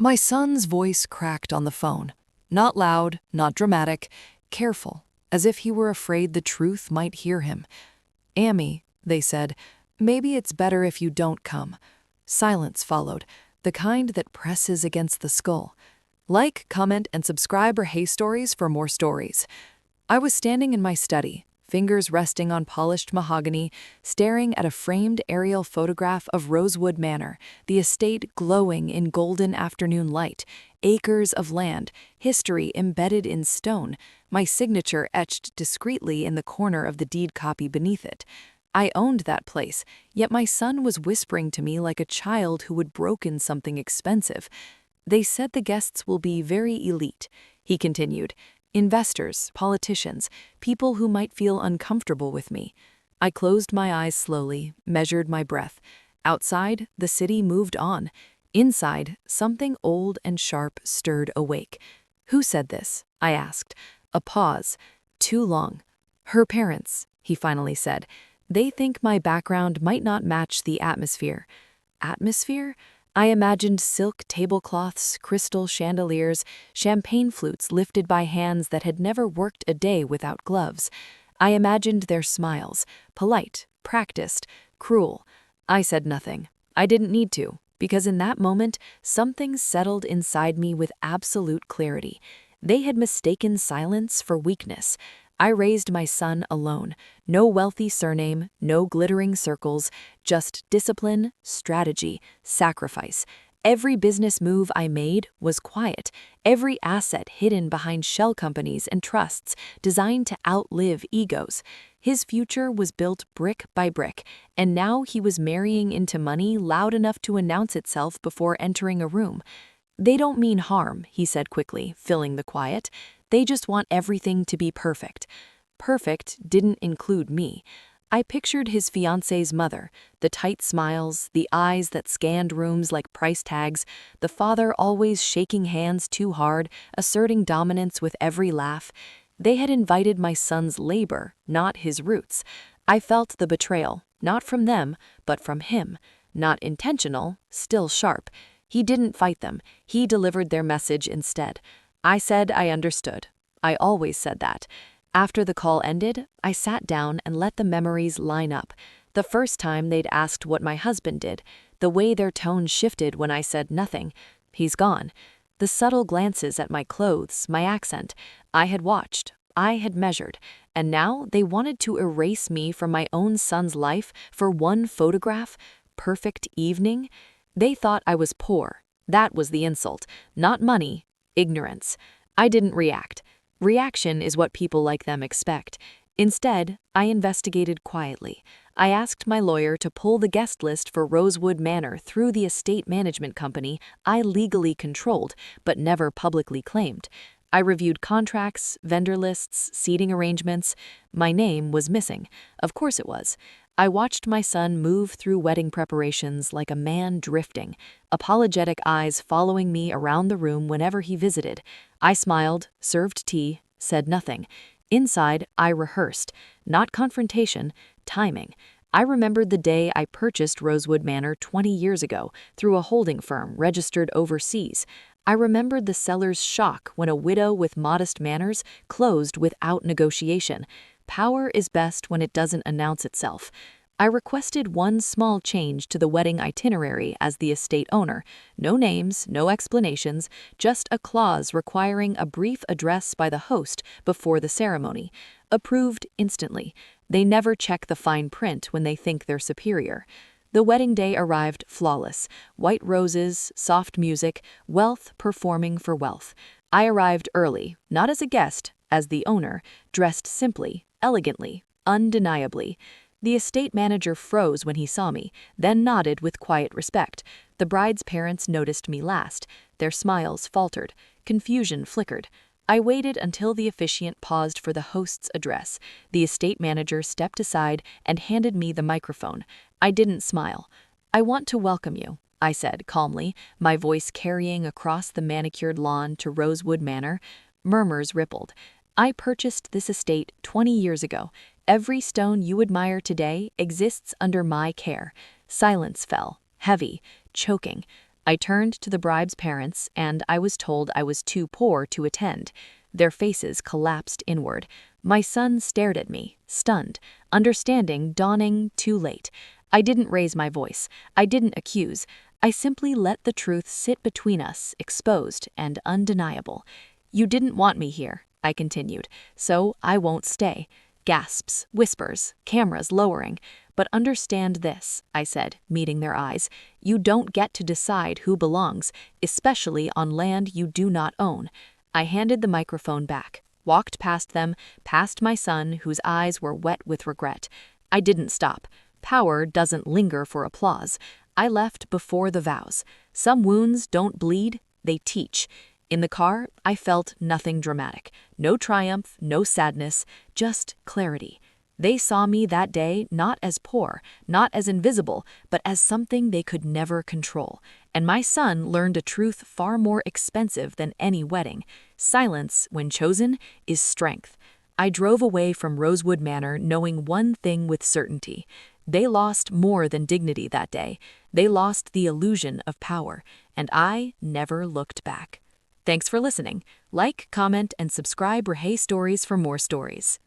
My son's voice cracked on the phone. Not loud, not dramatic, careful, as if he were afraid the truth might hear him. "Amy," they said, "maybe it's better if you don't come." Silence followed, the kind that presses against the skull. Like, comment, and subscribe or Hey Stories for more stories. I was standing in my study, fingers resting on polished mahogany, staring at a framed aerial photograph of Rosewood Manor, the estate glowing in golden afternoon light, acres of land, history embedded in stone, my signature etched discreetly in the corner of the deed copy beneath it. I owned that place, yet my son was whispering to me like a child who had broken something expensive. "They said the guests will be very elite," he continued. "Investors, politicians, people who might feel uncomfortable with me." I closed my eyes slowly, measured my breath. Outside, the city moved on. Inside, something old and sharp stirred awake. "Who said this?" I asked. A pause. Too long. "Her parents," he finally said. "They think my background might not match the atmosphere." Atmosphere? I imagined silk tablecloths, crystal chandeliers, champagne flutes lifted by hands that had never worked a day without gloves. I imagined their smiles, polite, practiced, cruel. I said nothing. I didn't need to, because in that moment, something settled inside me with absolute clarity. They had mistaken silence for weakness. I raised my son alone. No wealthy surname, no glittering circles, just discipline, strategy, sacrifice. Every business move I made was quiet, every asset hidden behind shell companies and trusts designed to outlive egos. His future was built brick by brick, and now he was marrying into money loud enough to announce itself before entering a room. "They don't mean harm," he said quickly, filling the quiet. "They just want everything to be perfect." Perfect didn't include me. I pictured his fiancée's mother, the tight smiles, the eyes that scanned rooms like price tags, the father always shaking hands too hard, asserting dominance with every laugh. They had invited my son's labor, not his roots. I felt the betrayal, not from them, but from him. Not intentional, still sharp. He didn't fight them. He delivered their message instead. I said I understood. I always said that. After the call ended, I sat down and let the memories line up. The first time they'd asked what my husband did, the way their tone shifted when I said nothing. "He's gone." The subtle glances at my clothes, my accent. I had watched. I had measured. And now they wanted to erase me from my own son's life for one photograph? Perfect evening? They thought I was poor. That was the insult. Not money. Ignorance. I didn't react. Reaction is what people like them expect. Instead, I investigated quietly. I asked my lawyer to pull the guest list for Rosewood Manor through the estate management company I legally controlled but never publicly claimed. I reviewed contracts, vendor lists, seating arrangements. My name was missing. Of course it was. I watched my son move through wedding preparations like a man drifting, apologetic eyes following me around the room whenever he visited. I smiled, served tea, said nothing. Inside, I rehearsed. Not confrontation, timing. I remembered the day I purchased Rosewood Manor 20 years ago through a holding firm registered overseas. I remembered the seller's shock when a widow with modest manners closed without negotiation. Power is best when it doesn't announce itself. I requested one small change to the wedding itinerary as the estate owner. No names, no explanations, just a clause requiring a brief address by the host before the ceremony. Approved instantly. They never check the fine print when they think they're superior. The wedding day arrived flawless. White roses, soft music, wealth performing for wealth. I arrived early, not as a guest, as the owner, dressed simply, elegantly, undeniably. The estate manager froze when he saw me, then nodded with quiet respect. The bride's parents noticed me last. Their smiles faltered. Confusion flickered. I waited until the officiant paused for the host's address. The estate manager stepped aside and handed me the microphone. I didn't smile. "I want to welcome you," I said calmly, my voice carrying across the manicured lawn to Rosewood Manor. Murmurs rippled. "I purchased this estate 20 years ago. Every stone you admire today exists under my care." Silence fell, heavy, choking. I turned to the bride's parents, and I was told I was too poor to attend. Their faces collapsed inward. My son stared at me, stunned, understanding dawning too late. I didn't raise my voice. I didn't accuse. I simply let the truth sit between us, exposed and undeniable. "You didn't want me here," I continued, "so I won't stay." Gasps, whispers, cameras lowering. "But understand this," I said, meeting their eyes. "You don't get to decide who belongs, especially on land you do not own." I handed the microphone back, walked past them, past my son, whose eyes were wet with regret. I didn't stop. Power doesn't linger for applause. I left before the vows. Some wounds don't bleed, they teach. In the car, I felt nothing dramatic. No triumph, no sadness, just clarity. They saw me that day not as poor, not as invisible, but as something they could never control. And my son learned a truth far more expensive than any wedding. Silence, when chosen, is strength. I drove away from Rosewood Manor knowing one thing with certainty. They lost more than dignity that day. They lost the illusion of power, and I never looked back. Thanks for listening. Like, comment, and subscribe Rahay Stories for more stories.